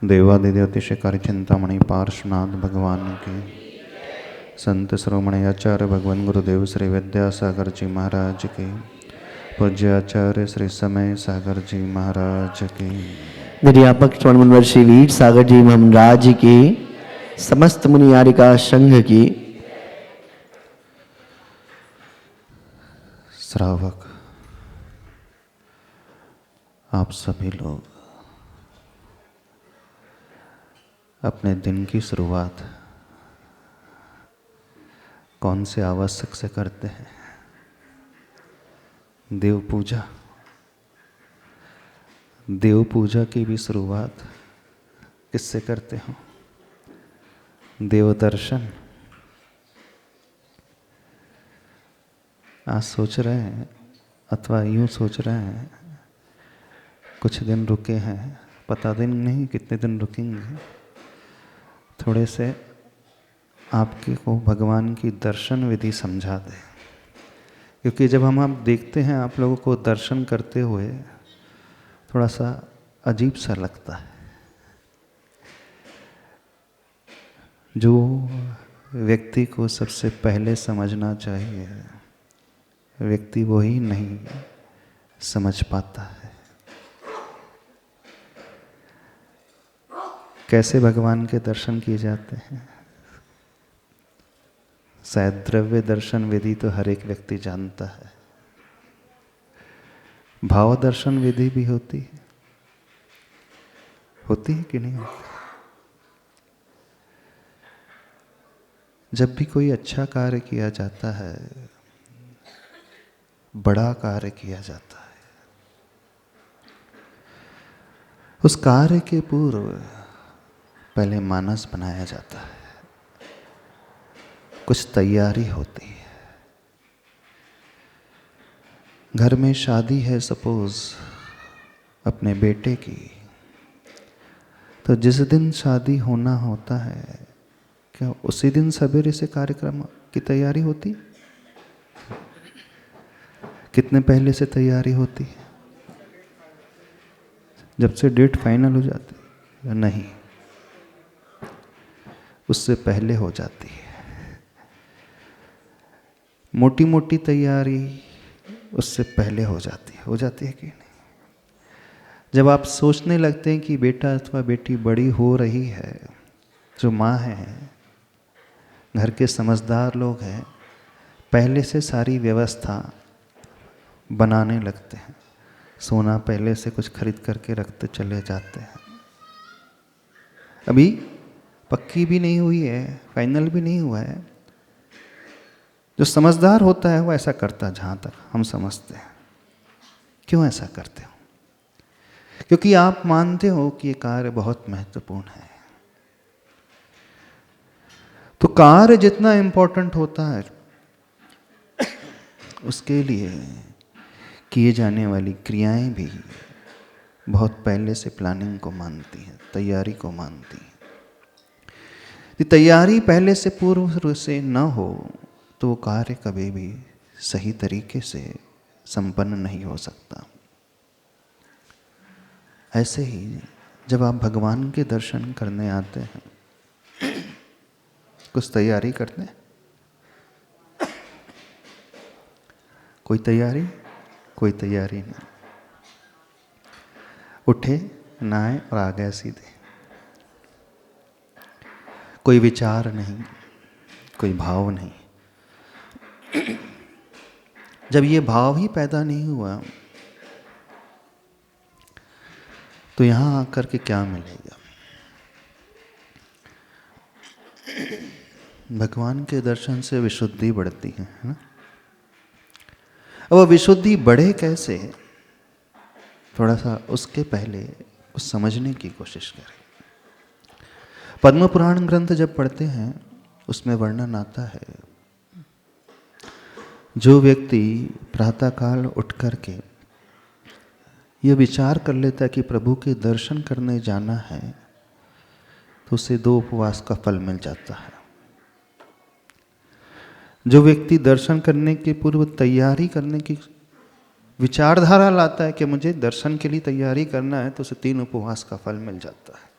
देवादिदेवतिशेखर चिंतामणि पार्श्वनाथ भगवान की, संत श्रोमणि आचार्य भगवान गुरुदेव श्री विद्यासागर जी महाराज की, पूज्य आचार्य श्री समय सागर जी महाराज की, निर्यापक स्वर्ण श्री वीर सागर जी महाराज की, समस्त मुनियारिका संघ की। श्रावक आप सभी लोग अपने दिन की शुरुआत कौन से आवश्यक से करते हैं? देव पूजा। देव पूजा की भी शुरुआत किससे करते हो? देव दर्शन। आज सोच रहे हैं अथवा यूं सोच रहे हैं कुछ दिन रुके हैं, पता दिन नहीं कितने दिन रुकेंगे, थोड़े से आपके को भगवान की दर्शन विधि समझा दें। क्योंकि जब हम आप देखते हैं आप लोगों को दर्शन करते हुए थोड़ा सा अजीब सा लगता है। जो व्यक्ति को सबसे पहले समझना चाहिए व्यक्ति वही नहीं समझ पाता है। कैसे भगवान के दर्शन किए जाते हैं? शायद द्रव्य दर्शन विधि तो हर एक व्यक्ति जानता है, भाव दर्शन विधि भी होती है कि नहीं होती? जब भी कोई अच्छा कार्य किया जाता है, बड़ा कार्य किया जाता है, उस कार्य के पूर्व पहले मानस बनाया जाता है, कुछ तैयारी होती है। घर में शादी है सपोज अपने बेटे की, तो जिस दिन शादी होना होता है क्या उसी दिन सवेरे से कार्यक्रम की तैयारी होती? कितने पहले से तैयारी होती है? जब से डेट फाइनल हो जाती है या नहीं, उससे पहले हो जाती है। मोटी मोटी तैयारी उससे पहले हो जाती है कि नहीं? जब आप सोचने लगते हैं कि बेटा अथवा बेटी बड़ी हो रही है, जो माँ है, घर के समझदार लोग हैं, पहले से सारी व्यवस्था बनाने लगते हैं। सोना पहले से कुछ खरीद करके रखते चले जाते हैं। अभी पक्की भी नहीं हुई है, फाइनल भी नहीं हुआ है। जो समझदार होता है वो ऐसा करता है, जहाँ तक हम समझते हैं। क्यों ऐसा करते हो? क्योंकि आप मानते हो कि ये कार्य बहुत महत्वपूर्ण है। तो कार्य जितना इंपॉर्टेंट होता है उसके लिए किए जाने वाली क्रियाएं भी बहुत पहले से प्लानिंग को मानती हैं, तैयारी को मानती हैं। यदि तैयारी पहले से पूर्व से न हो तो वो कार्य कभी भी सही तरीके से संपन्न नहीं हो सकता। ऐसे ही जब आप भगवान के दर्शन करने आते हैं, कुछ तैयारी करते हैं? कोई तैयारी नहीं। उठे, नहाए और आ गए सीधे। कोई विचार नहीं, कोई भाव नहीं। जब ये भाव ही पैदा नहीं हुआ तो यहाँ आकर के क्या मिलेगा? भगवान के दर्शन से विशुद्धि बढ़ती है ना? अब वो विशुद्धि बढ़े कैसे? थोड़ा सा उसके पहले कुछ समझने की कोशिश करें। पद्म पुराण ग्रंथ जब पढ़ते हैं उसमें वर्णन आता है, जो व्यक्ति प्रातःकाल उठ करके ये विचार कर लेता है कि प्रभु के दर्शन करने जाना है, तो उसे 2 उपवास का फल मिल जाता है। जो व्यक्ति दर्शन करने के पूर्व तैयारी करने की विचारधारा लाता है कि मुझे दर्शन के लिए तैयारी करना है, तो उसे 3 उपवास का फल मिल जाता है।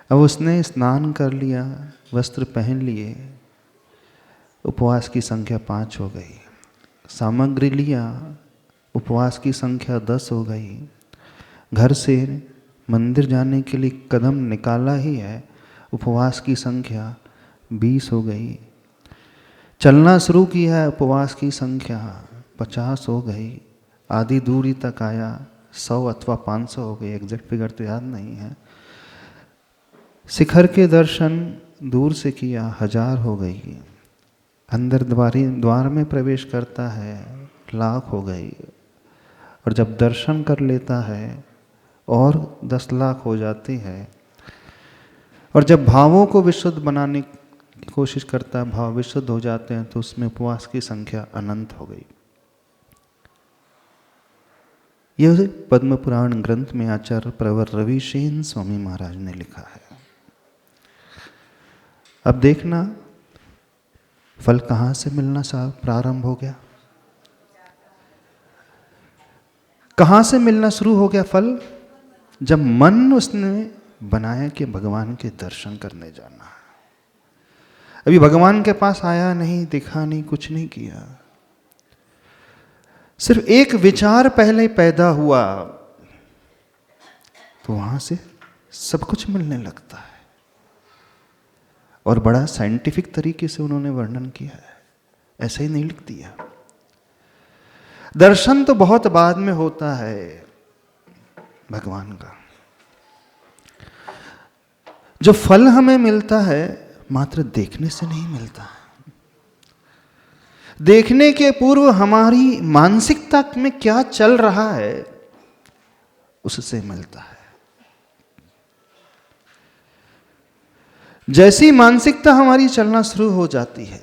अब उसने स्नान कर लिया, वस्त्र पहन लिए, उपवास की संख्या 5 हो गई। सामग्री लिया, उपवास की संख्या 10 हो गई। घर से मंदिर जाने के लिए कदम निकाला ही है, उपवास की संख्या 20 हो गई। चलना शुरू किया है, उपवास की संख्या 50 हो गई। आधी दूरी तक आया, 100 अथवा 500 हो गई, एग्जैक्ट फिगर तो याद नहीं है। शिखर के दर्शन दूर से किया, 1000 हो गई। अंदर द्वार में प्रवेश करता है, 1,00,000 हो गई। और जब दर्शन कर लेता है और 10 लाख हो जाती है। और जब भावों को विशुद्ध बनाने की कोशिश करता है, भाव विशुद्ध हो जाते हैं, तो उसमें उपवास की संख्या अनंत हो गई। यह पद्म पुराण ग्रंथ में आचार्य प्रवर रविसेन स्वामी महाराज ने लिखा है। अब देखना फल कहाँ से मिलना प्रारंभ हो गया, कहाँ से मिलना शुरू हो गया फल? जब मन उसने बनाया कि भगवान के दर्शन करने जाना है। अभी भगवान के पास आया नहीं, दिखा नहीं, कुछ नहीं किया, सिर्फ एक विचार पहले पैदा हुआ, तो वहां से सब कुछ मिलने लगता है। और बड़ा साइंटिफिक तरीके से उन्होंने वर्णन किया है, ऐसे ही नहीं लिख दिया। दर्शन तो बहुत बाद में होता है भगवान का। जो फल हमें मिलता है मात्र देखने से नहीं मिलता है। देखने के पूर्व हमारी मानसिकता में क्या चल रहा है उससे मिलता है। जैसी मानसिकता हमारी चलना शुरू हो जाती है,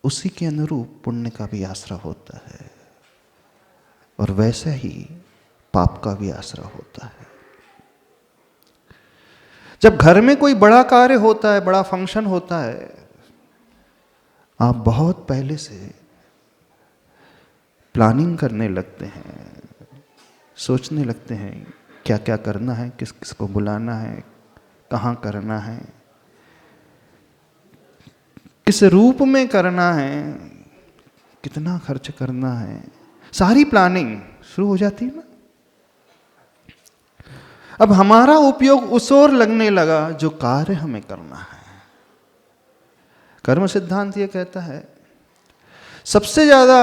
उसी के अनुरूप पुण्य का भी आश्रय होता है, और वैसे ही पाप का भी आश्रय होता है। जब घर में कोई बड़ा कार्य होता है, बड़ा फंक्शन होता है, आप बहुत पहले से प्लानिंग करने लगते हैं, सोचने लगते हैं क्या क्या करना है, किस किस को बुलाना है, कहाँ करना है, किस रूप में करना है, कितना खर्च करना है, सारी प्लानिंग शुरू हो जाती है ना। अब हमारा उपयोग उस ओर लगने लगा जो कार्य हमें करना है। कर्म सिद्धांत ये कहता है सबसे ज्यादा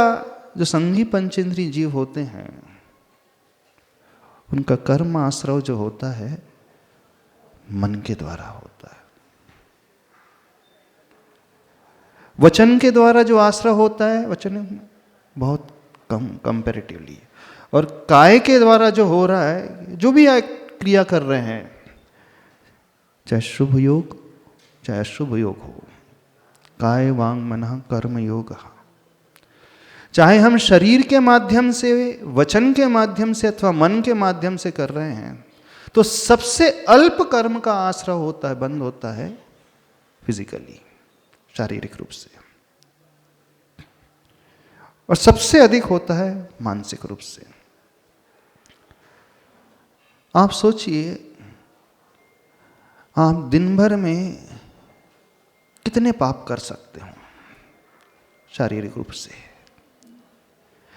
जो संघी पंचेंद्रिय जीव होते हैं उनका कर्म आश्रय जो होता है मन के द्वारा होता है। वचन के द्वारा जो आश्रय होता है, वचन बहुत कम कंपैरेटिवली, और काय के द्वारा जो हो रहा है, जो भी क्रिया कर रहे हैं, चाहे शुभ योग चाहे अशुभ योग हो, काय वांग मनः कर्म योग, चाहे हम शरीर के माध्यम से, वचन के माध्यम से अथवा मन के माध्यम से कर रहे हैं, तो सबसे अल्प कर्म का आश्रय होता है, बंद होता है फिजिकली, शारीरिक रूप से, और सबसे अधिक होता है मानसिक रूप से। आप सोचिए, आप दिन भर में कितने पाप कर सकते हो शारीरिक रूप से।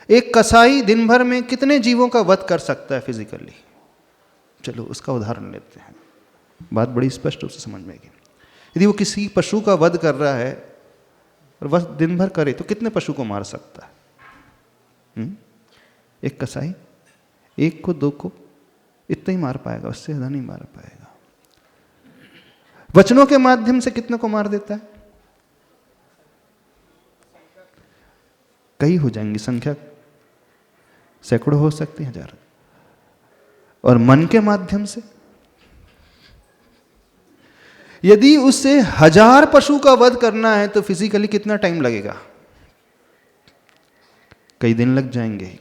एक कसाई दिन भर में कितने जीवों का वध कर सकता है फिजिकली। चलो उसका उदाहरण लेते हैं, बात बड़ी स्पष्ट रूप से समझ में आएगी। यदि वो किसी पशु का वध कर रहा है और वह दिन भर करे तो कितने पशु को मार सकता है? एक कसाई 1 को 2 को इतना ही मार पाएगा, उससे ज्यादा नहीं मार पाएगा। वचनों के माध्यम से कितने को मार देता है? कई हो जाएंगी, संख्या सैकड़ों हो सकती है, 1000। और मन के माध्यम से यदि उसे 1000 पशु का वध करना है तो फिजिकली कितना टाइम लगेगा? कई दिन लग जाएंगे,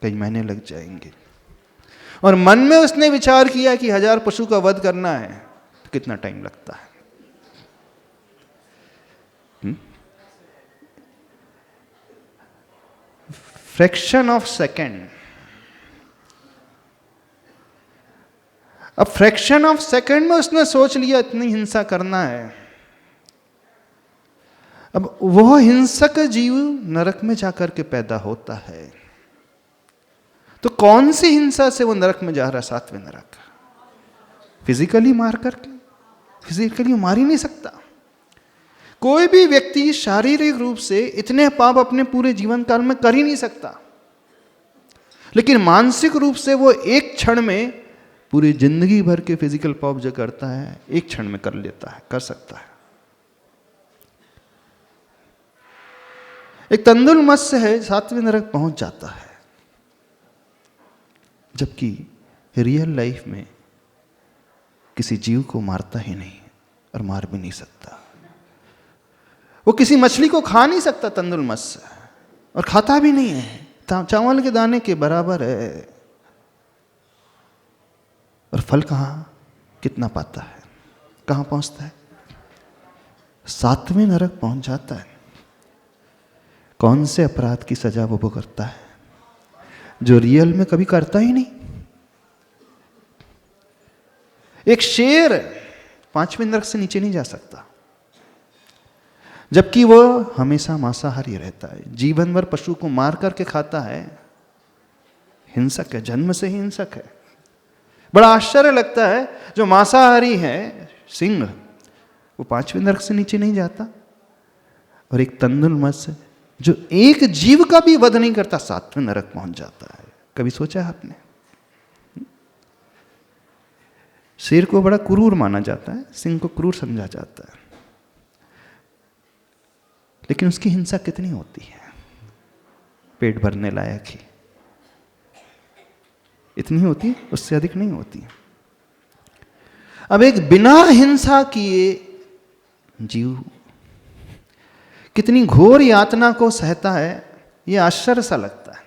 कई महीने लग जाएंगे। और मन में उसने विचार किया कि 1000 पशु का वध करना है तो कितना टाइम लगता है? Fraction of second. अब फ्रैक्शन ऑफ सेकंड में उसने सोच लिया इतनी हिंसा करना है। अब वह हिंसक जीव नरक में जाकर के पैदा होता है। तो कौन सी हिंसा से वो नरक में जा रहा है? सातवें नरक। फिजिकली मार करके? फिजिकली मार ही नहीं सकता। कोई भी व्यक्ति शारीरिक रूप से इतने पाप अपने पूरे जीवन काल में कर ही नहीं सकता, लेकिन मानसिक रूप से वो एक क्षण में पूरी जिंदगी भर के फिजिकल पाप जो करता है एक क्षण में कर लेता है, कर सकता है। एक तंदुल मत्स्य है, सातवें नरक पहुंच जाता है, जबकि रियल लाइफ में किसी जीव को मारता ही नहीं और मार भी नहीं सकता। वो किसी मछली को खा नहीं सकता तंदुल मत्स्य, और खाता भी नहीं है। चावल के दाने के बराबर है। और फल कहां कितना पाता है? कहां पहुंचता है? सातवें नरक पहुंच जाता है। कौन से अपराध की सजा वो भुगतता है जो रियल में कभी करता ही नहीं। एक शेर पांचवें नरक से नीचे नहीं जा सकता, जबकि वो हमेशा मांसाहारी रहता है, जीवन भर पशु को मार करके खाता है। हिंसक है, जन्म से ही हिंसक है। बड़ा आश्चर्य लगता है, जो मांसाहारी है सिंह, वो पांचवें नरक से नीचे नहीं जाता, और एक तंदुल मत्स्य जो एक जीव का भी वध नहीं करता सातवें नरक पहुंच जाता है। कभी सोचा है आपने? शेर को बड़ा क्रूर माना जाता है, सिंह को क्रूर समझा जाता है, लेकिन उसकी हिंसा कितनी होती है? पेट भरने लायक ही इतनी होती है, उससे अधिक नहीं होती। अब एक बिना हिंसा किए जीव कितनी घोर यातना को सहता है, यह आश्चर्य सा लगता है।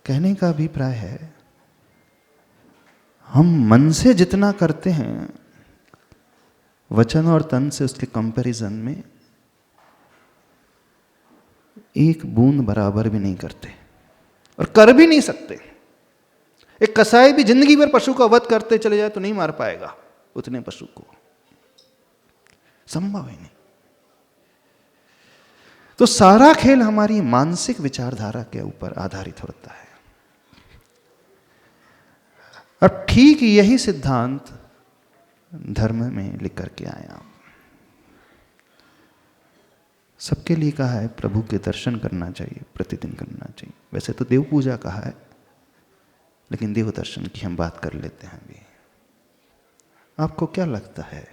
कहने का अभिप्राय है, हम मन से जितना करते हैं वचन और तन से उसके कंपैरिजन में एक बूंद बराबर भी नहीं करते, और कर भी नहीं सकते। एक कसाई भी जिंदगी भर पशु का वध करते चले जाए तो नहीं मार पाएगा उतने पशु को, संभव ही नहीं। तो सारा खेल हमारी मानसिक विचारधारा के ऊपर आधारित होता है। और ठीक यही सिद्धांत धर्म में लिख करके आया। सबके लिए कहा है प्रभु के दर्शन करना चाहिए, प्रतिदिन करना चाहिए। वैसे तो देव पूजा कहा है, लेकिन देव दर्शन की हम बात कर लेते हैं अभी। आपको क्या लगता है,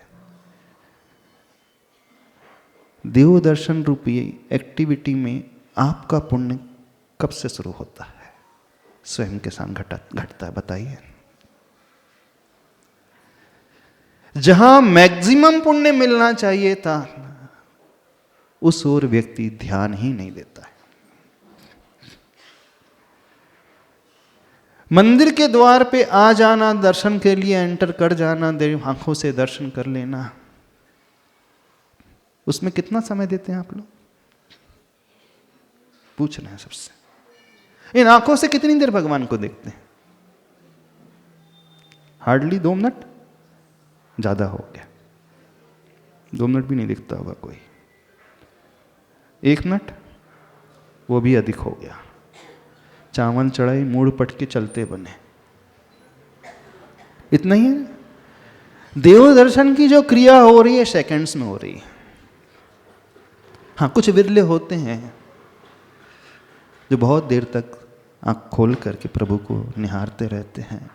देव दर्शन रूपी एक्टिविटी में आपका पुण्य कब से शुरू होता है? स्वयं के साथ घटता है, बताइए। जहां मैक्सिमम पुण्य मिलना चाहिए था, उस ओर व्यक्ति ध्यान ही नहीं देता है। मंदिर के द्वार पे आ जाना, दर्शन के लिए एंटर कर जाना, देव आंखों से दर्शन कर लेना, उसमें कितना समय देते हैं आप लोग? पूछ रहे हैं सबसे। इन आंखों से कितनी देर भगवान को देखते हैं? हार्डली 2 मिनट, ज्यादा हो गया। 2 मिनट भी नहीं दिखता होगा कोई। 1 मिनट, वो भी अधिक हो गया। चावल चढ़ाई, मूड़ पट के चलते बने, इतना ही है। देव दर्शन की जो क्रिया हो रही है सेकंड्स में हो रही है। हाँ, कुछ विरले होते हैं जो बहुत देर तक आंख खोल करके प्रभु को निहारते रहते हैं,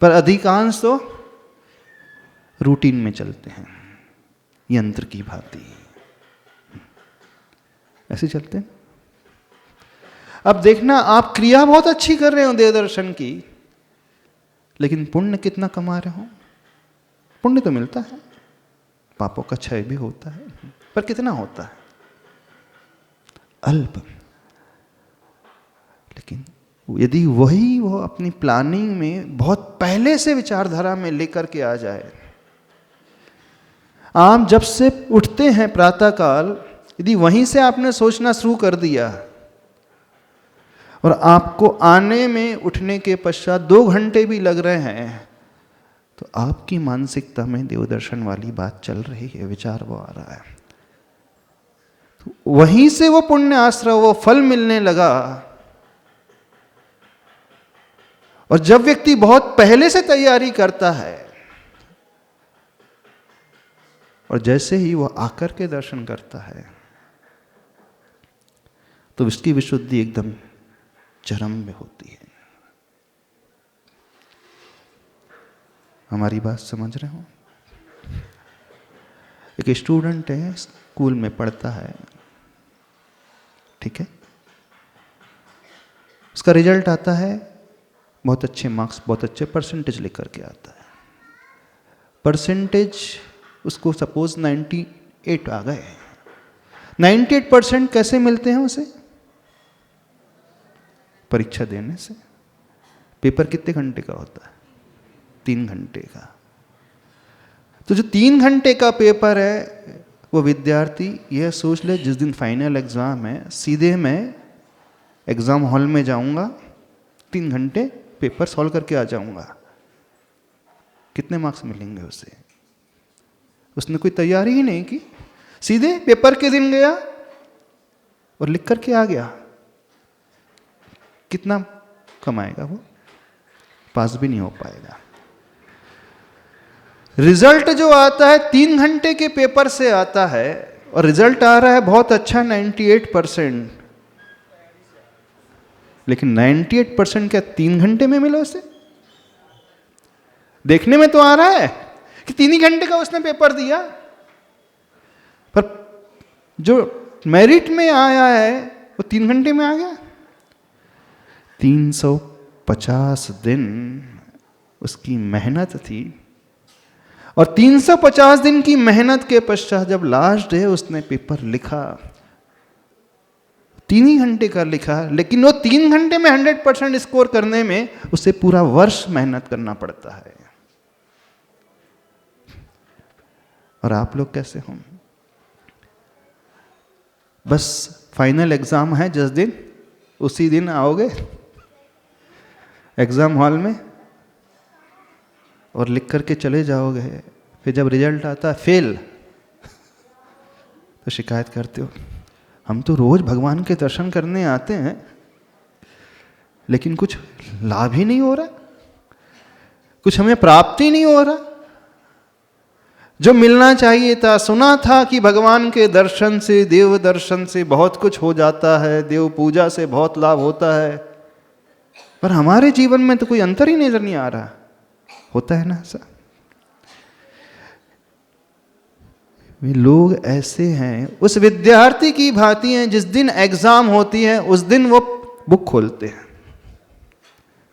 पर अधिकांश तो रूटीन में चलते हैं, यंत्र की भांति ऐसे चलते हैं। अब देखना, आप क्रिया बहुत अच्छी कर रहे हो देव दर्शन की, लेकिन पुण्य कितना कमा रहे हो? पुण्य तो मिलता है, पापों का क्षय भी होता है, पर कितना होता है? अल्प। लेकिन यदि वही वो अपनी प्लानिंग में बहुत पहले से विचारधारा में लेकर के आ जाए, आप जब से उठते हैं प्रातःकाल, यदि वहीं से आपने सोचना शुरू कर दिया, और आपको आने में उठने के पश्चात 2 घंटे भी लग रहे हैं, तो आपकी मानसिकता में देवदर्शन वाली बात चल रही है, विचार वो आ रहा है, तो वहीं से वो पुण्य आश्रय, वो फल मिलने लगा। और जब व्यक्ति बहुत पहले से तैयारी करता है और जैसे ही वो आकर के दर्शन करता है तो इसकी विशुद्धि एकदम चरम में होती है। हमारी बात समझ रहे हो? एक स्टूडेंट है, स्कूल में पढ़ता है, ठीक है, उसका रिजल्ट आता है, बहुत अच्छे मार्क्स, बहुत अच्छे परसेंटेज लेकर के आता है। परसेंटेज उसको सपोज 98 आ गए। 98% कैसे मिलते हैं उसे? परीक्षा देने से। पेपर कितने घंटे का होता है? 3 घंटे का। तो जो 3 घंटे का पेपर है, वो विद्यार्थी यह सोच ले जिस दिन फाइनल एग्जाम है सीधे मैं एग्जाम हॉल में जाऊंगा, 3 घंटे पेपर सॉल्व करके आ जाऊंगा। कितने मार्क्स मिलेंगे उसे? उसने कोई तैयारी ही नहीं की, सीधे पेपर के दिन गया और लिख करके आ गया। कितना कमाएगा वो? पास भी नहीं हो पाएगा। रिजल्ट जो आता है 3 घंटे के पेपर से आता है और रिजल्ट आ रहा है बहुत अच्छा 98%, लेकिन 98% क्या 3 घंटे में मिला उसे? देखने में तो आ रहा है कि 3 ही घंटे का उसने पेपर दिया, पर जो मेरिट में आया है वो 3 घंटे में आ गया। 350 दिन उसकी मेहनत थी और 350 दिन की मेहनत के पश्चात जब लास्ट डे उसने पेपर लिखा, 3 ही घंटे का लिखा, लेकिन वो 3 घंटे में 100% स्कोर करने में उसे पूरा वर्ष मेहनत करना पड़ता है। और आप लोग कैसे हो? बस फाइनल एग्जाम है जिस दिन, उसी दिन आओगे एग्जाम हॉल में और लिख करके चले जाओगे। फिर जब रिजल्ट आता है फेल, तो शिकायत करते हो, हम तो रोज भगवान के दर्शन करने आते हैं लेकिन कुछ लाभ ही नहीं हो रहा, कुछ हमें प्राप्ति नहीं हो रहा। जो मिलना चाहिए था, सुना था कि भगवान के दर्शन से, देव दर्शन से बहुत कुछ हो जाता है, देव पूजा से बहुत लाभ होता है, पर हमारे जीवन में तो कोई अंतर ही नजर नहीं आ रहा। होता है ना ऐसा? वे लोग ऐसे हैं, उस विद्यार्थी की भांति हैं, जिस दिन एग्जाम होती है उस दिन वो बुक खोलते हैं।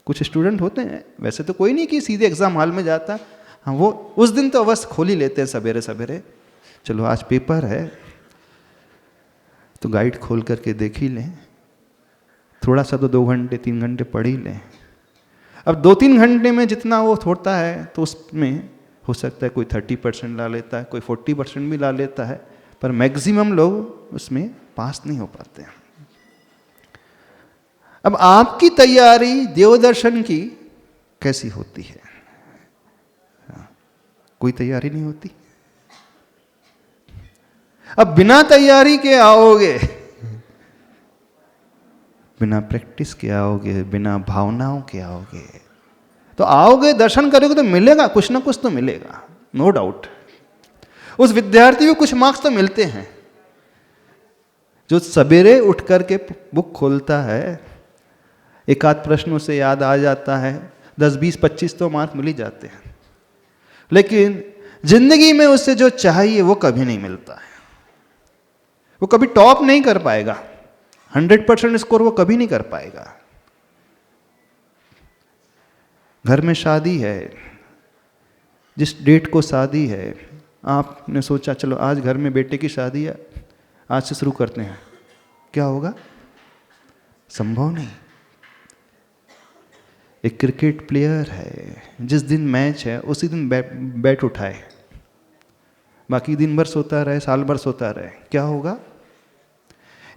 कुछ स्टूडेंट होते हैं, वैसे तो कोई नहीं कि सीधे एग्जाम हॉल में जाता, हाँ वो उस दिन तो बस खोल ही लेते हैं सवेरे सवेरे, चलो आज पेपर है तो गाइड खोल करके देख ही लें, थोड़ा सा तो 2 घंटे 3 घंटे पढ़ ही लें। अब 2-3 घंटे में जितना वो होता है तो उसमें हो सकता है कोई 30% ला लेता है, कोई 40% भी ला लेता है, पर मैक्सिमम लोग उसमें पास नहीं हो पाते हैं। अब आपकी तैयारी देवदर्शन की कैसी होती है? कोई तैयारी नहीं होती। अब बिना तैयारी के आओगे, बिना प्रैक्टिस के आओगे, बिना भावनाओं के आओगे, तो आओगे दर्शन करोगे तो मिलेगा, कुछ ना कुछ तो मिलेगा, नो डाउट। उस विद्यार्थी को कुछ मार्क्स तो मिलते हैं। जो सवेरे उठ करके बुक खोलता है, एक आध प्रश्न उसे याद आ जाता है, 10, 20, 25 तो मार्क मिल ही जाते हैं, लेकिन जिंदगी में उससे जो चाहिए वो कभी नहीं मिलता है। वो कभी टॉप नहीं कर पाएगा, 100% स्कोर वो कभी नहीं कर पाएगा। घर में शादी है, जिस डेट को शादी है, आपने सोचा चलो आज घर में बेटे की शादी है, आज से शुरू करते हैं, क्या होगा? संभव नहीं। एक क्रिकेट प्लेयर है, जिस दिन मैच है उसी दिन बैट उठाए, बाकी दिन भर सोता रहे, साल भर सोता रहे, क्या होगा?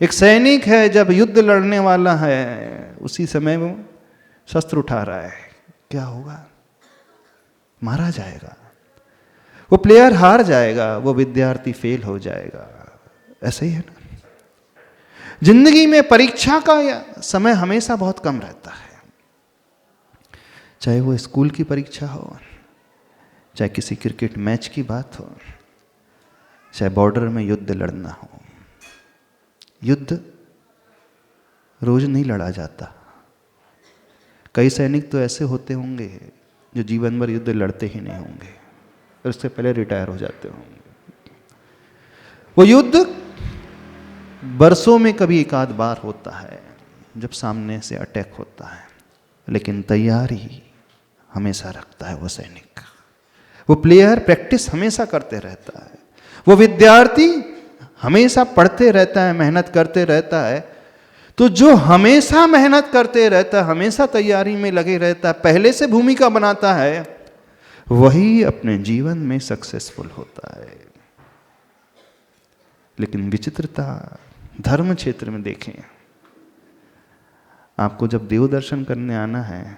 एक सैनिक है, जब युद्ध लड़ने वाला है उसी समय वो शस्त्र उठा रहा है, क्या होगा? मारा जाएगा, वो प्लेयर हार जाएगा, वो विद्यार्थी फेल हो जाएगा। ऐसे ही है ना, जिंदगी में परीक्षा का समय हमेशा बहुत कम रहता है। चाहे वो स्कूल की परीक्षा हो, चाहे किसी क्रिकेट मैच की बात हो, चाहे बॉर्डर में युद्ध लड़ना हो। युद्ध रोज नहीं लड़ा जाता। कई सैनिक तो ऐसे होते होंगे जो जीवन भर युद्ध लड़ते ही नहीं होंगे और उससे पहले रिटायर हो जाते होंगे। वो युद्ध बरसों में कभी एक आध बार होता है जब सामने से अटैक होता है, लेकिन तैयारी हमेशा रखता है वो सैनिक। वो प्लेयर प्रैक्टिस हमेशा करते रहता है, वो विद्यार्थी हमेशा पढ़ते रहता है, मेहनत करते रहता है। तो जो हमेशा मेहनत करते रहता है, हमेशा तैयारी में लगे रहता है, पहले से भूमिका बनाता है, वही अपने जीवन में सक्सेसफुल होता है। लेकिन विचित्रता धर्म क्षेत्र में देखें, आपको जब देव दर्शन करने आना है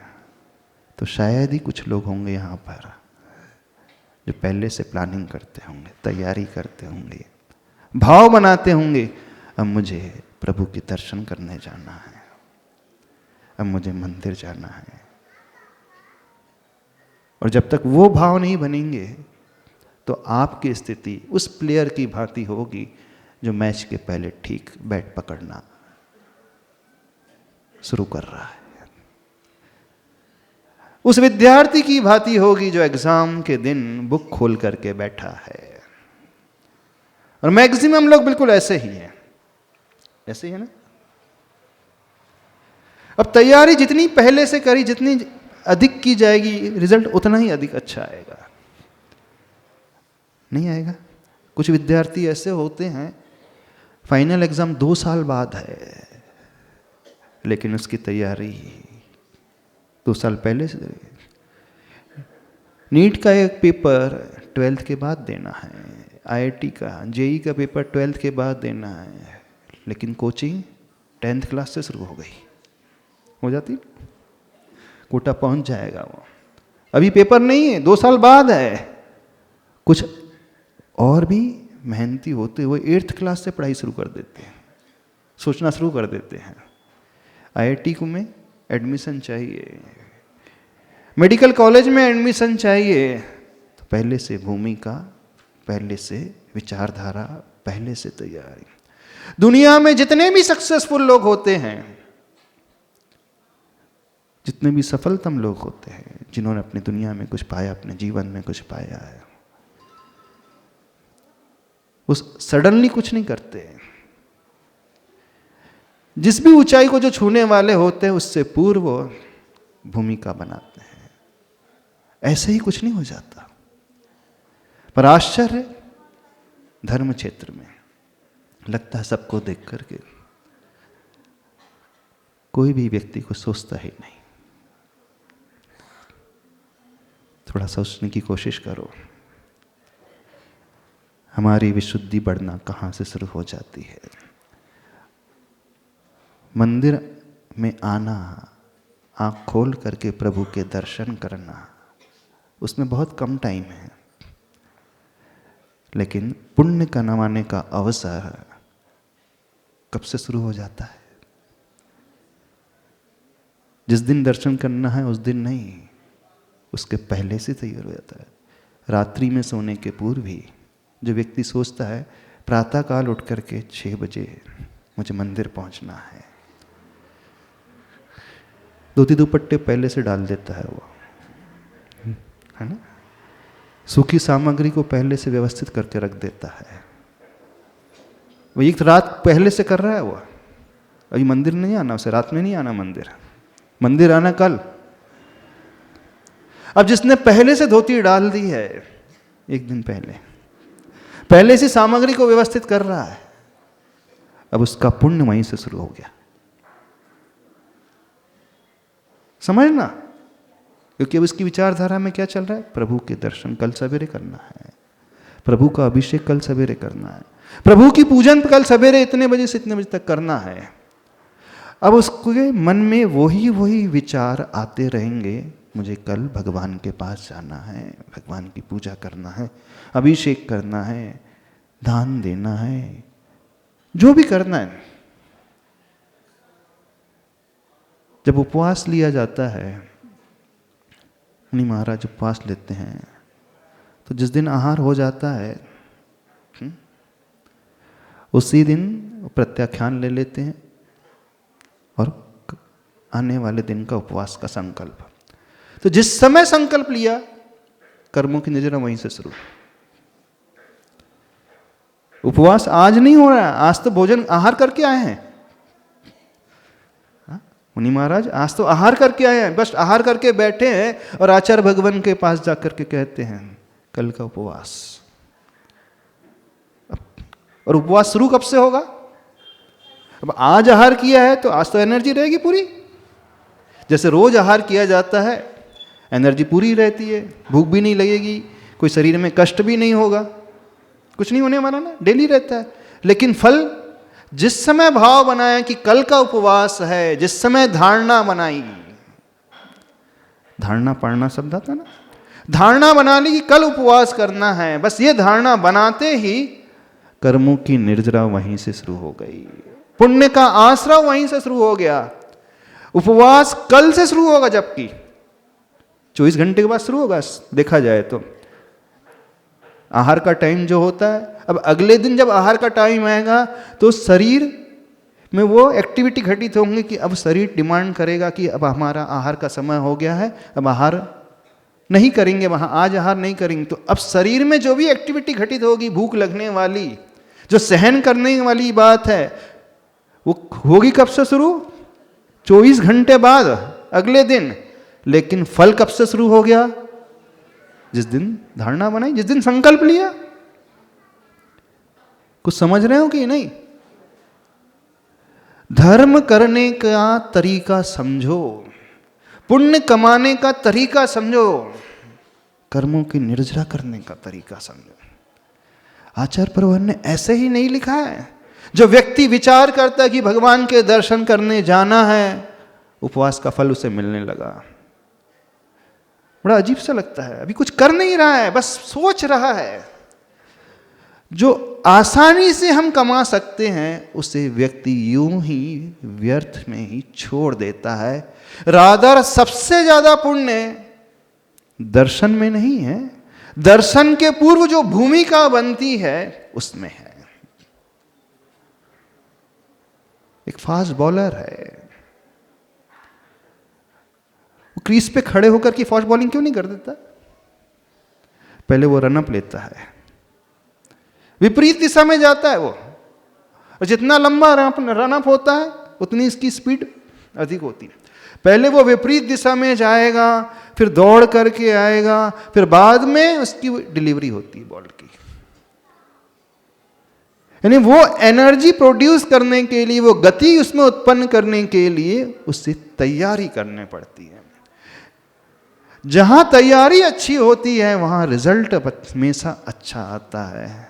तो शायद ही कुछ लोग होंगे यहाँ पर जो पहले से प्लानिंग करते होंगे, तैयारी करते होंगे, भाव बनाते होंगे, अब मुझे प्रभु के दर्शन करने जाना है, अब मुझे मंदिर जाना है। और जब तक वो भाव नहीं बनेंगे तो आपकी स्थिति उस प्लेयर की भांति होगी जो मैच के पहले ठीक बैट पकड़ना शुरू कर रहा है। उस विद्यार्थी की भांति होगी जो एग्जाम के दिन बुक खोल करके बैठा है। और मैक्सिमम लोग बिल्कुल ऐसे ही हैं, ऐसे ही है ना। अब तैयारी जितनी पहले से करी, जितनी अधिक की जाएगी, रिजल्ट उतना ही अधिक अच्छा आएगा। नहीं आएगा। कुछ विद्यार्थी ऐसे होते हैं, फाइनल एग्जाम 2 साल बाद है, लेकिन उसकी तैयारी 2 साल पहले से। नीट का एक पेपर 12th के बाद देना है, आईआईटी का, जेई का पेपर 12th के बाद देना है, लेकिन कोचिंग 10th क्लास से शुरू हो गई, हो जाती, कोटा पहुंच जाएगा वो। अभी पेपर नहीं है, 2 साल बाद है। कुछ और भी मेहनती होते हुए 8th क्लास से पढ़ाई शुरू कर देते हैं, सोचना शुरू कर देते हैं। आईआईटी को में एडमिशन चाहिए, मेडिकल कॉलेज में एडमिशन चाहिए, तो पहले से भूमिका, पहले से विचारधारा, पहले से तैयारी। दुनिया में जितने भी सक्सेसफुल लोग होते हैं, जितने भी सफलतम लोग होते हैं, जिन्होंने अपनी दुनिया में कुछ पाया, अपने जीवन में कुछ पाया है, वो सडनली कुछ नहीं करते। जिस भी ऊंचाई को जो छूने वाले होते हैं, उससे पूर्व भूमिका बनाते हैं। ऐसे ही कुछ नहीं हो जाता। पर आश्चर्य धर्म क्षेत्र में लगता है, सबको देख करके कोई भी व्यक्ति को सोचता ही नहीं। थोड़ा सोचने की कोशिश करो, हमारी विशुद्धि बढ़ना कहाँ से शुरू हो जाती है। मंदिर में आना, आँख खोल करके प्रभु के दर्शन करना, उसमें बहुत कम टाइम है, लेकिन पुण्य कमाने का अवसर कब से शुरू हो जाता है? जिस दिन दर्शन करना है उस दिन नहीं, उसके पहले से तैयार हो जाता है। रात्रि में सोने के पूर्व ही जो व्यक्ति सोचता है प्रातःकाल उठ करके 6 बजे मुझे मंदिर पहुंचना है, धोती दुपट्टे पहले से डाल देता है वो, है ना। सूखी सामग्री को पहले से व्यवस्थित करके रख देता है। वो एक रात पहले से कर रहा है वो। अभी मंदिर नहीं आना, उसे रात में नहीं आना मंदिर, मंदिर आना कल। अब जिसने पहले से धोती डाल दी है, एक दिन पहले से सामग्री को व्यवस्थित कर रहा है, अब उसका पुण्य वहीं से शुरू हो गया। समझना, क्योंकि अब इसकी विचारधारा में क्या चल रहा है? प्रभु के दर्शन कल सवेरे करना है, प्रभु का अभिषेक कल सवेरे करना है, प्रभु की पूजन कल सवेरे इतने बजे से इतने बजे तक करना है। अब उसके मन में वही विचार आते रहेंगे मुझे कल भगवान के पास जाना है, भगवान की पूजा करना है, अभिषेक करना है, दान देना है, जो भी करना है। जब उपवास लिया जाता है, मुनि महाराज उपवास लेते हैं, तो जिस दिन आहार हो जाता है उसी दिन प्रत्याख्यान ले लेते हैं और आने वाले दिन का उपवास का संकल्प। तो जिस समय संकल्प लिया, कर्मों की नजर वहीं से शुरू। उपवास आज नहीं हो रहा है, आज तो भोजन आहार करके आए हैं। मुनि महाराज आज तो आहार करके आए हैं, बस आहार करके बैठे हैं और आचार्य भगवान के पास जाकर के कहते हैं कल का उपवास। और उपवास शुरू कब से होगा? अब आज आहार किया है तो आज तो एनर्जी रहेगी पूरी। जैसे रोज आहार किया जाता है, एनर्जी पूरी रहती है, भूख भी नहीं लगेगी, कोई शरीर में कष्ट भी नहीं होगा, कुछ नहीं होने वाला ना, डेली रहता है। लेकिन फल जिस समय भाव बनाया कि कल का उपवास है, जिस समय धारणा बनाई, धारणा पढ़ना शब्द आता ना, धारणा बना ली कि कल उपवास करना है, बस ये धारणा बनाते ही कर्मों की निर्जरा वहीं से शुरू हो गई, पुण्य का आश्रय वहीं से शुरू हो गया। उपवास कल से शुरू होगा, जबकि 24 घंटे के बाद शुरू होगा देखा जाए तो। आहार का टाइम जो होता है, अब अगले दिन जब आहार का टाइम आएगा तो शरीर में वो एक्टिविटी घटित होंगी कि अब शरीर डिमांड करेगा कि अब हमारा आहार का समय हो गया है, अब आहार नहीं करेंगे, वहाँ आज आहार नहीं करेंगे। तो अब शरीर में जो भी एक्टिविटी घटित होगी, भूख लगने वाली, जो सहन करने वाली बात है, वो होगी कब से शुरू? 24 घंटे बाद, अगले दिन। लेकिन फल कब से शुरू हो गया? जिस दिन धारणा बनाई, जिस दिन संकल्प लिया। कुछ समझ रहे हो कि नहीं? धर्म करने का तरीका समझो, पुण्य कमाने का तरीका समझो, कर्मों की निर्जरा करने का तरीका समझो। आचार्य प्रभु ने ऐसे ही नहीं लिखा है। जो व्यक्ति विचार करता है कि भगवान के दर्शन करने जाना है, उपवास का फल उसे मिलने लगा। बड़ा अजीब सा लगता है, अभी कुछ कर नहीं रहा है, बस सोच रहा है। जो आसानी से हम कमा सकते हैं उसे व्यक्ति यूं ही व्यर्थ में ही छोड़ देता है। रादर सबसे ज्यादा पुण्य दर्शन में नहीं है, दर्शन के पूर्व जो भूमिका बनती है उसमें है। एक फास्ट बॉलर है, वो क्रीज पे खड़े होकर के फास्ट बॉलिंग क्यों नहीं कर देता? पहले वो रनअप लेता है, विपरीत दिशा में जाता है वो, और जितना लंबा रनअप होता है उतनी इसकी स्पीड अधिक होती है। पहले वो विपरीत दिशा में जाएगा, फिर दौड़ करके आएगा, फिर बाद में उसकी डिलीवरी होती है बॉल की। यानी वो एनर्जी प्रोड्यूस करने के लिए, वो गति उसमें उत्पन्न करने के लिए उससे तैयारी करनी पड़ती है। जहां तैयारी अच्छी होती है वहां रिजल्ट हमेशा अच्छा आता है।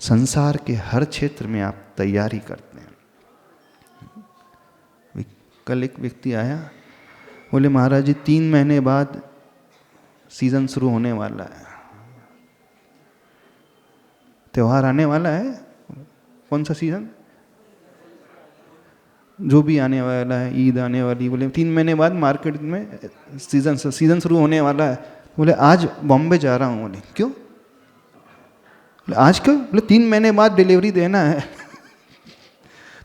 संसार के हर क्षेत्र में आप तैयारी करते हैं। कल एक व्यक्ति आया, बोले महाराज जी 3 महीने बाद सीजन शुरू होने वाला है, त्योहार आने वाला है। कौन सा सीजन? जो भी आने वाला है, ईद आने वाली। बोले 3 महीने बाद मार्केट में सीजन शुरू होने वाला है। बोले आज बॉम्बे जा रहा हूँ। बोले क्यों? बोले आज क्यों? बोले 3 महीने बाद डिलीवरी देना है।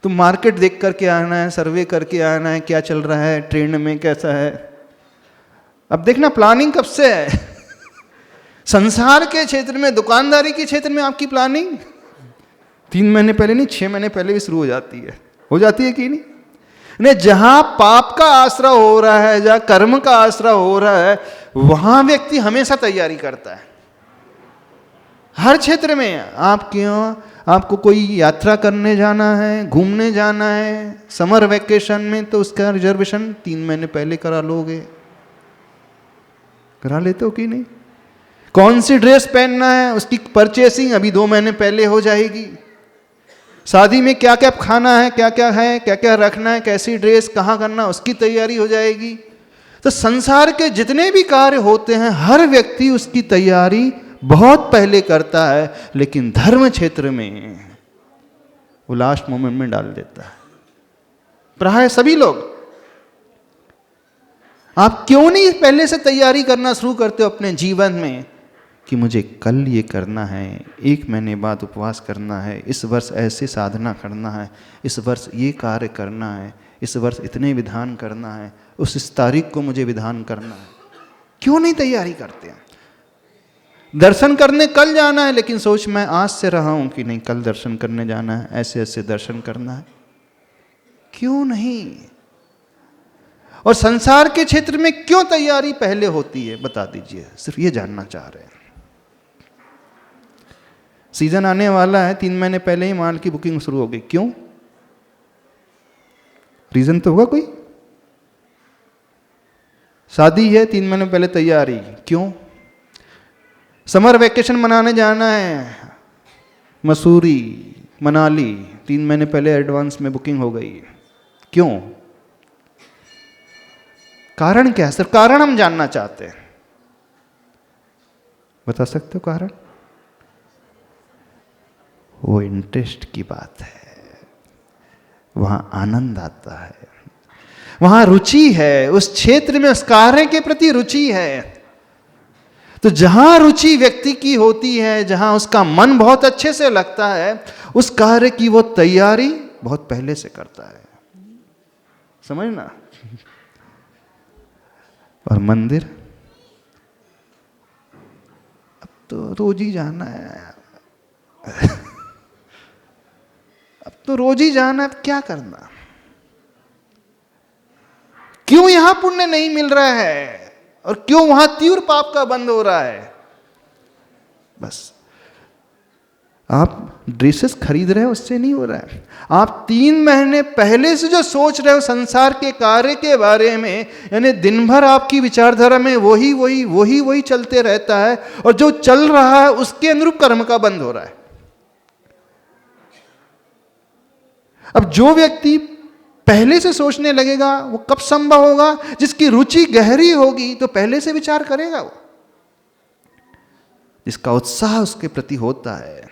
तो मार्केट देख करके आना है, सर्वे करके आना है, क्या चल रहा है, ट्रेंड में कैसा है। अब देखना प्लानिंग कब से है। संसार के क्षेत्र में, दुकानदारी के क्षेत्र में आपकी प्लानिंग 3 महीने पहले नहीं, 6 महीने पहले भी शुरू हो जाती है। हो जाती है कि नहीं? जहां पाप का आश्रय हो रहा है, जहां कर्म का आश्रय हो रहा है, वहां व्यक्ति हमेशा तैयारी करता है। हर क्षेत्र में आप क्यों, आपको कोई यात्रा करने जाना है, घूमने जाना है, समर वेकेशन में, तो उसका रिजर्वेशन 3 महीने पहले करा लोगे। करा लेते हो कि नहीं? कौन सी ड्रेस पहनना है, उसकी परचेसिंग अभी 2 महीने पहले हो जाएगी। शादी में क्या क्या खाना है, क्या क्या रखना है, कैसी ड्रेस कहाँ करना, उसकी तैयारी हो जाएगी। तो संसार के जितने भी कार्य होते हैं हर व्यक्ति उसकी तैयारी बहुत पहले करता है, लेकिन धर्म क्षेत्र में वो लास्ट मोमेंट में डाल देता है। प्राय सभी लोग। आप क्यों नहीं पहले से तैयारी करना शुरू करते हो अपने जीवन में कि मुझे कल ये करना है, 1 महीने बाद उपवास करना है, इस वर्ष ऐसे साधना करना है, इस वर्ष ये कार्य करना है, इस वर्ष इतने विधान करना है, इस तारीख को मुझे विधान करना है। क्यों नहीं तैयारी करते हैं? दर्शन करने कल जाना है, लेकिन सोच मैं आज से रहा हूं कि नहीं कल दर्शन करने जाना है, ऐसे ऐसे दर्शन करना है। क्यों नहीं? और संसार के क्षेत्र में क्यों तैयारी पहले होती है, बता दीजिए। सिर्फ ये जानना चाह रहे हैं। सीजन आने वाला है, 3 महीने पहले ही माल की बुकिंग शुरू हो गई। क्यों? रीजन तो होगा कोई। शादी है, 3 महीने पहले तैयारी। क्यों? समर वेकेशन मनाने जाना है, मसूरी, मनाली, 3 महीने पहले एडवांस में बुकिंग हो गई। क्यों? कारण क्या है? सिर्फ कारण हम जानना चाहते हैं। बता सकते हो कारण? वो इंटरेस्ट की बात है, वहां आनंद आता है, वहां रुचि है, उस क्षेत्र में उस कार्य के प्रति रुचि है। तो जहां रुचि व्यक्ति की होती है, जहां उसका मन बहुत अच्छे से लगता है, उस कार्य की वो तैयारी बहुत पहले से करता है। समझना? और मंदिर अब तो रोज ही जाना है, अब तो रोज ही जाना है, अब क्या करना? क्यों यहां पुण्य नहीं मिल रहा है और क्यों वहां तीव्र पाप का बंद हो रहा है? बस आप ड्रेसेस खरीद रहे हो, उससे नहीं हो रहा है। आप 3 महीने पहले से जो सोच रहे हो संसार के कार्य के बारे में, यानी दिन भर आपकी विचारधारा में वही चलते रहता है, और जो चल रहा है उसके अनुरूप कर्म का बंद हो रहा है। अब जो व्यक्ति पहले से सोचने लगेगा वो कब संभव होगा? जिसकी रुचि गहरी होगी तो पहले से विचार करेगा वो, जिसका उत्साह उसके प्रति होता है।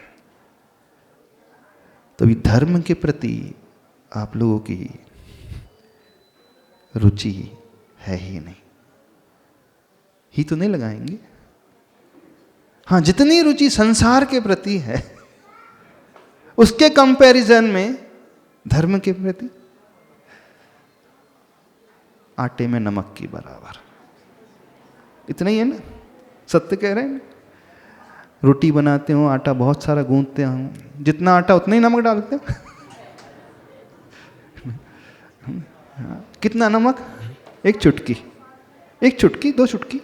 तो भी धर्म के प्रति आप लोगों की रुचि है ही नहीं, ही तो नहीं लगाएंगे। हाँ, जितनी रुचि संसार के प्रति है उसके कंपैरिजन में धर्म के प्रति आटे में नमक की बराबर, इतना ही है ना। सत्य कह रहे हैं। रोटी बनाते हो, आटा बहुत सारा गूंथते हो, जितना आटा उतना ही नमक डालते हो। कितना नमक? 1 चुटकी, 1 चुटकी, 2 चुटकी,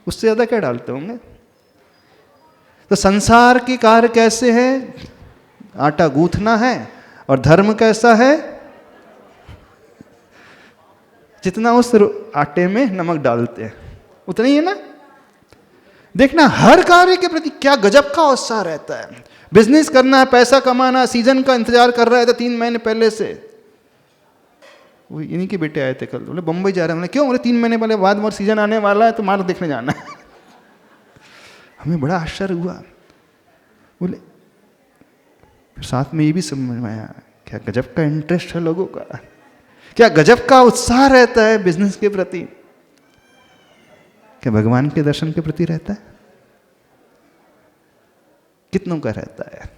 उससे ज्यादा क्या डालते होंगे? तो संसार के कार्य कैसे है? आटा गूंथना है। और धर्म कैसा है? जितना उस आटे में नमक डालते हैं उतना ही है ना। देखना, हर कार्य के प्रति क्या गजब का उत्साह रहता है। बिजनेस करना है, पैसा कमाना, सीजन का इंतजार कर रहा है तो 3 महीने पहले से। वो इन्हीं के बेटे आए थे कल, बोले बम्बई जा रहे हैं। बोले क्यों? बोले 3 महीने पहले बाद में सीजन आने वाला है तो मार्ग देखने जाना है। हमें बड़ा आश्चर्य हुआ। बोले फिर साथ में ये भी समझ में आया, क्या गजब का इंटरेस्ट है लोगों का, क्या गजब का उत्साह रहता है बिजनेस के प्रति, क्या भगवान के दर्शन के प्रति रहता है? कितनों का रहता है?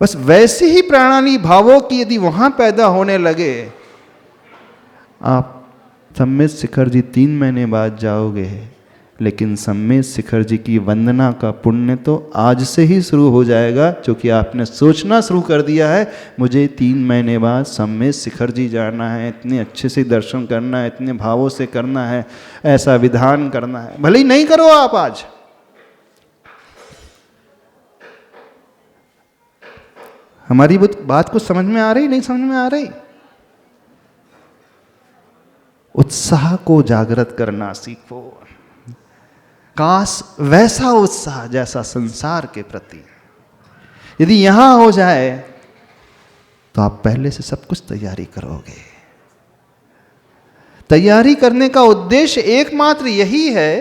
बस वैसी ही प्रणाली भावों की यदि वहां पैदा होने लगे, आप सम्मेत शिखर जी 3 महीने बाद जाओगे, लेकिन सम्मेत शिखर जी की वंदना का पुण्य तो आज से ही शुरू हो जाएगा, क्योंकि आपने सोचना शुरू कर दिया है मुझे 3 महीने बाद सम्मेत शिखर जी जाना है, इतने अच्छे से दर्शन करना है, इतने भावों से करना है, ऐसा विधान करना है। भले ही नहीं करो आप आज, हमारी बात को समझ में आ रही? नहीं समझ में आ रही? उत्साह को जागृत करना सीखो। काश वैसा उत्साह जैसा संसार के प्रति यदि यहां हो जाए तो आप पहले से सब कुछ तैयारी करोगे। तैयारी करने का उद्देश्य एकमात्र यही है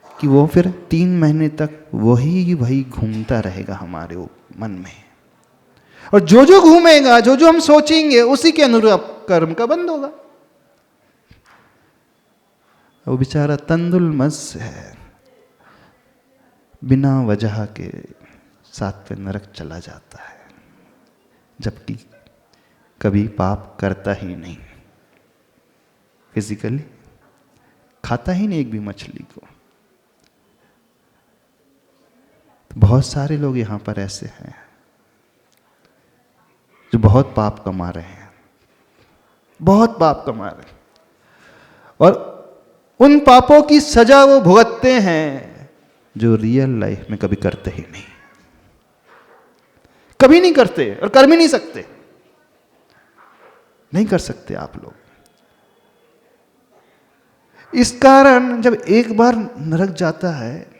कि वो फिर 3 महीने तक वही घूमता रहेगा हमारे मन में, और जो जो घूमेगा, जो जो हम सोचेंगे, उसी के अनुरूप कर्म का बंध होगा। वो बेचारा तंदुलमस है, बिना वजह के 7वें नरक चला जाता है, जबकि कभी पाप करता ही नहीं, फिजिकली खाता ही नहीं एक भी मछली को। तो बहुत सारे लोग यहां पर ऐसे हैं जो बहुत पाप कमा रहे हैं, बहुत पाप कमा रहे हैं, और उन पापों की सजा वो भुगतते हैं जो रियल लाइफ में कभी करते ही नहीं, कभी नहीं करते और कर भी नहीं सकते, नहीं कर सकते आप लोग। इस कारण जब एक बार नरक जाता है,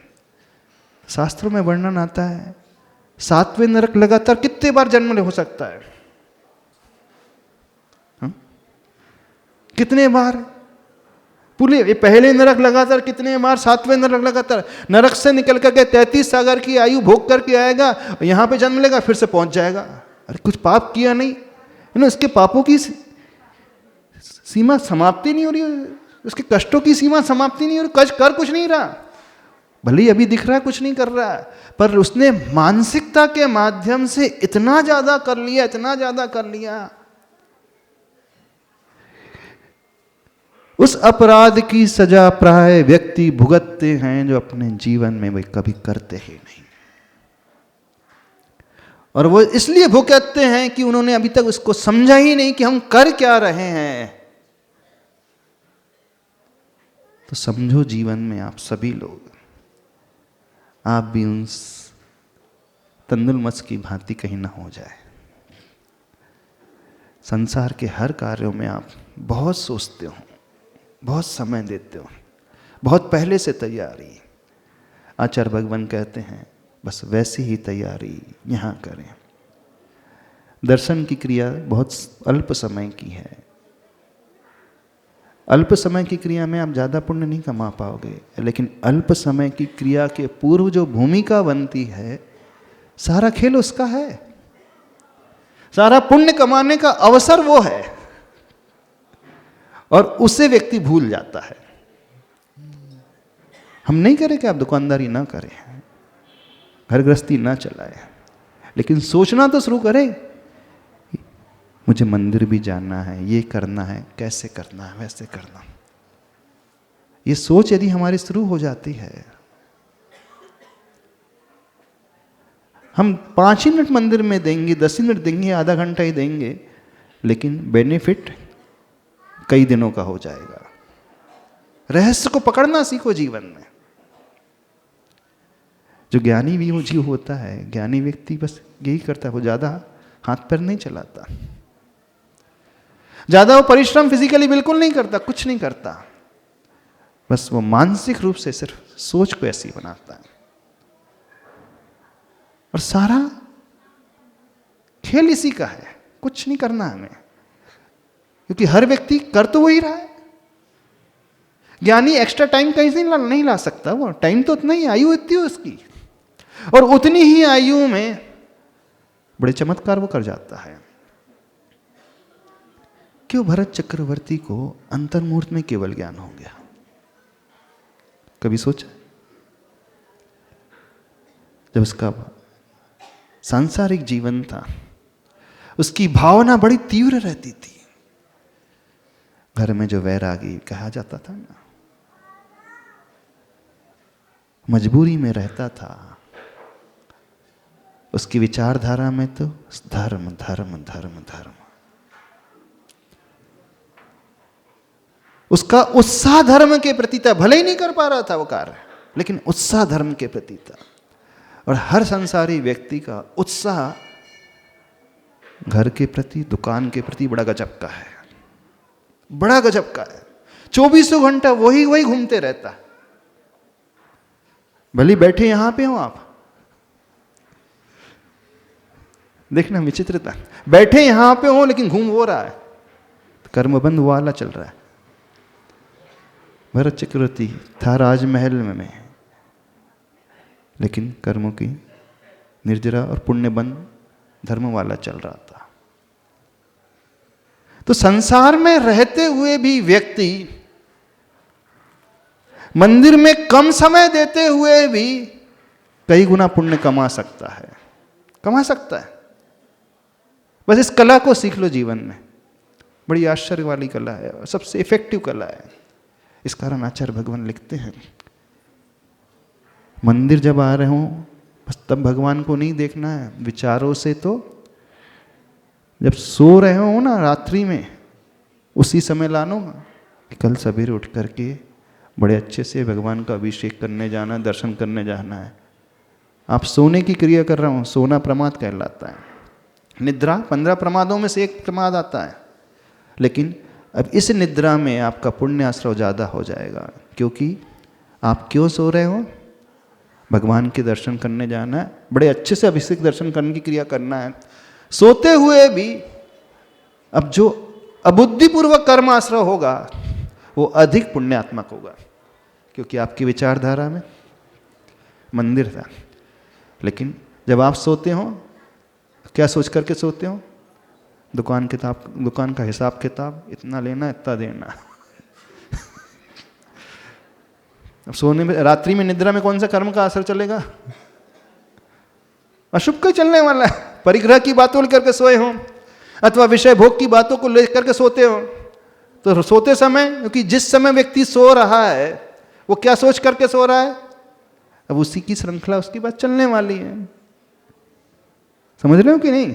शास्त्रों में वर्णन आता है 7वें नरक लगातार कितने बार जन्म हो सकता है, कितने बार? पूरे ये पहले नरक लगातार कितने बार, 7वें नरक लगातार, नरक से निकल करके 33 सागर की आयु भोग करके आएगा, यहां पे जन्म लेगा, फिर से पहुंच जाएगा। अरे कुछ पाप किया नहीं, इसके पापों की सीमा समाप्ति नहीं हो रही, उसके कष्टों की सीमा समाप्ति नहीं हो रही, कर कुछ नहीं रहा, भले ही अभी दिख रहा है कुछ नहीं कर रहा है, पर उसने मानसिकता के माध्यम से इतना ज्यादा कर लिया, इतना ज्यादा कर लिया, उस अपराध की सजा प्राय व्यक्ति भुगतते हैं जो अपने जीवन में वे कभी करते ही नहीं, और वो इसलिए भुगतते हैं कि उन्होंने अभी तक उसको समझा ही नहीं कि हम कर क्या रहे हैं। तो समझो जीवन में आप सभी लोग, आप भी उन तंदुलमस की भांति कहीं ना हो जाए। संसार के हर कार्यों में आप बहुत सोचते हो, बहुत समय देते हो, बहुत पहले से तैयारी। आचार्य भगवान कहते हैं बस वैसी ही तैयारी यहाँ करें। दर्शन की क्रिया बहुत अल्प समय की है, अल्प समय की क्रिया में आप ज़्यादा पुण्य नहीं कमा पाओगे, लेकिन अल्प समय की क्रिया के पूर्व जो भूमिका बनती है, सारा खेल उसका है, सारा पुण्य कमाने का अवसर वो है, और उसे व्यक्ति भूल जाता है। हम नहीं करें कि आप दुकानदारी ना करें, घर गृहस्थी ना चलाए, लेकिन सोचना तो शुरू करें, मुझे मंदिर भी जाना है, ये करना है, कैसे करना है, वैसे करना। ये सोच यदि हमारी शुरू हो जाती है, हम 5 ही मिनट मंदिर में देंगे, 10 ही मिनट देंगे, आधा घंटा ही देंगे, लेकिन बेनिफिट कई दिनों का हो जाएगा। रहस्य को पकड़ना सीखो जीवन में। जो ज्ञानी भी जीव होता है, ज्ञानी व्यक्ति बस यही करता है, वो ज्यादा हाथ पैर नहीं चलाता, ज्यादा वो परिश्रम फिजिकली बिल्कुल नहीं करता, कुछ नहीं करता, बस वो मानसिक रूप से सिर्फ सोच को ऐसी बनाता है, और सारा खेल इसी का है, कुछ नहीं करना हमें, क्योंकि हर व्यक्ति कर तो वही रहा है। ज्ञानी एक्स्ट्रा टाइम कहीं से नहीं ला सकता, वो टाइम तो उतना ही, आयु इतनी है उसकी, और उतनी ही आयु में बड़े चमत्कार वो कर जाता है। क्यों भरत चक्रवर्ती को अंतर्मुहूर्त में केवल ज्ञान हो गया? कभी सोचा? जब उसका सांसारिक जीवन था, उसकी भावना बड़ी तीव्र रहती थी। घर में जो वैरागी कहा जाता था ना, मजबूरी में रहता था, उसकी विचारधारा में तो धर्म धर्म धर्म धर्म, उसका उत्साह धर्म के प्रति था, भले ही नहीं कर पा रहा था वो कार्य, लेकिन उत्साह धर्म के प्रति था। और हर संसारी व्यक्ति का उत्साह घर के प्रति, दुकान के प्रति बड़ा गजब का है, बड़ा गजब का है। 24 घंटा वही घूमते रहता है। भले बैठे यहां पे हो आप, देखना विचित्रता, बैठे यहां पे हो लेकिन घूम वो रहा है, कर्मबंध वाला चल रहा है। भरत चक्रवर्ती था राजमहल में, लेकिन कर्मों की निर्जरा और पुण्यबंध धर्म वाला चल रहा था। तो संसार में रहते हुए भी व्यक्ति मंदिर में कम समय देते हुए भी कई गुना पुण्य कमा सकता है, कमा सकता है। बस इस कला को सीख लो जीवन में, बड़ी आश्चर्य वाली कला है और सबसे इफेक्टिव कला है। इस कारण आचार्य भगवान लिखते हैं, मंदिर जब आ रहे हो बस तब भगवान को नहीं देखना है विचारों से, तो जब सो रहे हो ना रात्रि में उसी समय लानो कि कल सवेरे उठ करके बड़े अच्छे से भगवान का अभिषेक करने जाना, दर्शन करने जाना है। आप सोने की क्रिया कर रहा हूँ, सोना प्रमाद कहलाता है। निद्रा 15 प्रमादों में से एक प्रमाद आता है, लेकिन अब इस निद्रा में आपका पुण्य आश्रय ज़्यादा हो जाएगा, क्योंकि आप क्यों सो रहे हो? भगवान के दर्शन करने जाना है, बड़े अच्छे से अभिषेक दर्शन करने की क्रिया करना है। सोते हुए भी अब जो अबुद्धिपूर्वक कर्म आश्रय होगा वो अधिक पुण्यात्मक होगा, क्योंकि आपकी विचारधारा में मंदिर था। लेकिन जब आप सोते हो क्या सोच करके सोते हो? दुकान का हिसाब किताब, इतना लेना इतना देना। अब सोने में, रात्रि में, निद्रा में कौन सा कर्म का असर चलेगा? अशुभ का चलने वाला है। परिग्रह की बातों लेकर के सोए हो अथवा विषय भोग की बातों को लेकर के सोते हो, तो सोते समय, क्योंकि जिस समय व्यक्ति सो रहा है वो क्या सोच करके सो रहा है, अब उसी की श्रृंखला उसकी बात चलने वाली है। समझ रहे हो कि नहीं?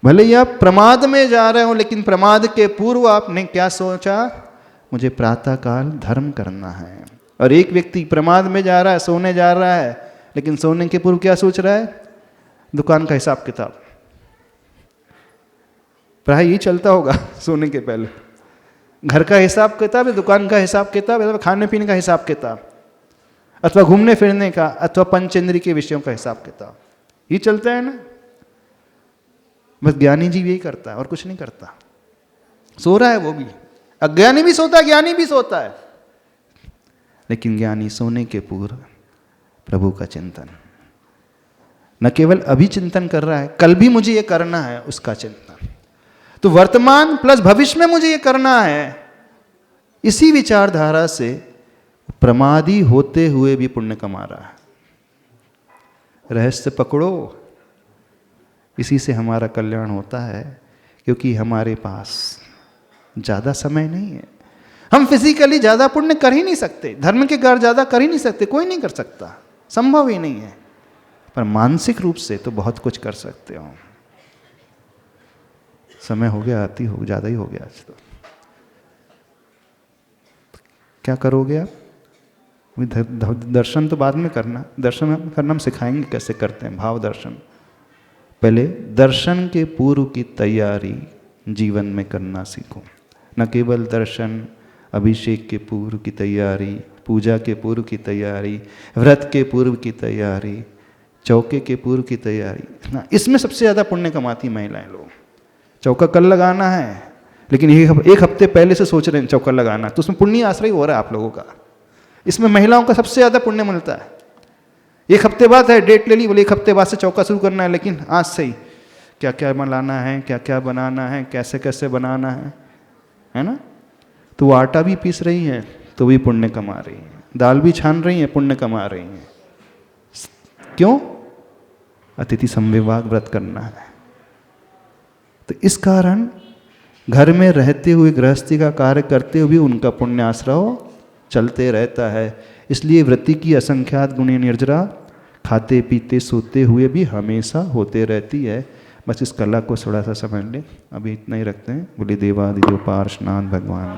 भले ही आप प्रमाद में जा रहे हो, लेकिन प्रमाद के पूर्व आपने क्या सोचा? मुझे प्रातःकाल धर्म करना है। और एक व्यक्ति प्रमाद में जा रहा है, सोने जा रहा है, लेकिन सोने के पूर्व क्या सोच रहा है? दुकान का हिसाब किताब। प्राय ये चलता होगा सोने के पहले, घर का हिसाब किताब है, दुकान का हिसाब किताब है, खाने पीने का हिसाब किताब, अथवा घूमने फिरने का, अथवा पंचेंद्रिय के विषयों का हिसाब किताब, ये चलता है ना। बस ज्ञानी जीव यही करता है और कुछ नहीं करता। सो रहा है वो भी, अज्ञानी भी सोता है, ज्ञानी भी सोता है, लेकिन ज्ञानी सोने के पूर्व प्रभु का चिंतन, न केवल अभी चिंतन कर रहा है, कल भी मुझे ये करना है, उसका चिंतन। तो वर्तमान प्लस भविष्य में मुझे ये करना है, इसी विचारधारा से प्रमादी होते हुए भी पुण्य कमा रहा है। रहस्य पकड़ो, इसी से हमारा कल्याण होता है, क्योंकि हमारे पास ज़्यादा समय नहीं है। हम फिजिकली ज़्यादा पुण्य कर ही नहीं सकते, धर्म के कार्य ज़्यादा कर ही नहीं सकते, कोई नहीं कर सकता, संभव ही नहीं है। पर मानसिक रूप से तो बहुत कुछ कर सकते हो। समय हो गया, आती हो ज़्यादा ही हो गया आज तो। क्या करोगे आप? दर्शन तो बाद में करना, दर्शन करना हम सिखाएंगे कैसे करते हैं, भाव दर्शन। पहले दर्शन के पूर्व की तैयारी जीवन में करना सीखो। न केवल दर्शन, अभिषेक के पूर्व की तैयारी, पूजा के पूर्व की तैयारी, व्रत के पूर्व की तैयारी, चौके के पूर्व की तैयारी ना, इसमें सबसे ज़्यादा पुण्य कमाती महिलाएं लोग। चौका कल लगाना है, लेकिन एक हफ्ते पहले से सोच रहे हैं चौका लगाना, तो उसमें पुण्य आश्रय हो रहा है आप लोगों का। इसमें महिलाओं का सबसे ज़्यादा पुण्य मिलता है। एक हफ्ते बाद है, डेट ले ली, बोले एक हफ्ते बाद से चौका शुरू करना है, लेकिन आज से ही क्या क्या बनाना है, क्या क्या बनाना है, कैसे कैसे बनाना है ना। तो वो आटा भी पीस रही है तो भी पुण्य कमा रही है, दाल भी छान रही है, पुण्य कमा रही हैं। क्यों? अतिथि संविभाग व्रत करना है। तो इस कारण घर में रहते हुए, गृहस्थी का कार्य करते हुए उनका पुण्य आश्रय चलते रहता है। इसलिए व्रति की असंख्यात गुणी निर्जरा खाते पीते सोते हुए भी हमेशा होते रहती है। बस इस कला को थोड़ा सा समझ लें। अभी इतना ही रखते हैं। बोले देवादिदेव पार्श्वनाथ भगवान।